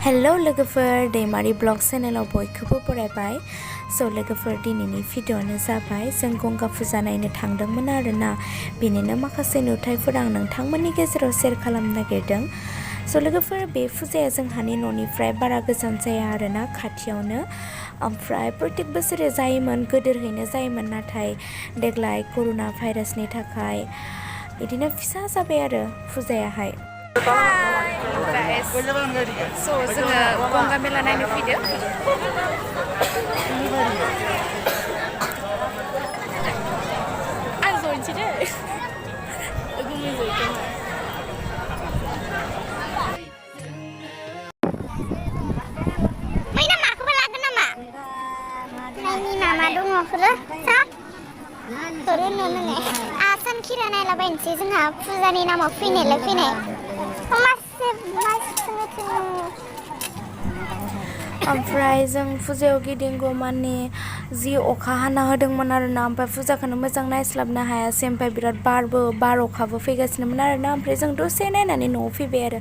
Hello लोगोफोर दैमारि blog चेनेलाव बयखौबो बरायबाय। लोगोफोर दिनैनि भिडिअ'आनो जाबाय जों गंगा फुजा नायनो थांदोंमोन आरोना, बेनिनो माखासे नुथायफोर आं नोंथांमोननि गेजेराव शेयार खालामनो नागिरदों। लोगोफोर बे फुजाया जोंहानि न'निफ्राय बारा गोजान जाया आरोना, खाथियावनो। ओमफ्राय प्रत्येक बोसोरे जायोमोन, गोदोरहैनो जायोमोन, नाथाय देग्लाय कर'ना भाइरासनि थाखाय बिदिनो फिसा जाबाय आरो फुजायाहाय। जोङो गंगा मेला नायनो फैदों। आं ज'नोसै दे। मैना माखौबा लागोन नामा? नायनि नामा दङ खोरो सा खोरो नुनो ने आसान खिरा नायलाबायनोसै जोंहा फुजानि नामाव फैनायलाय फैनाय। ओमफ्राय जों फुजायाव गिदिंगौ माने जि अखा हाना होदोंमोन आरोना, ओमफ्राय फुजाखौनो मोजां नायस्लाबनो हायासै, ओमफ्राय बिराद बार अखाबो फैगासिनोमोन आरोना, ओमफ्राय जों दसे नायनानै न'आव फैबाय आरो।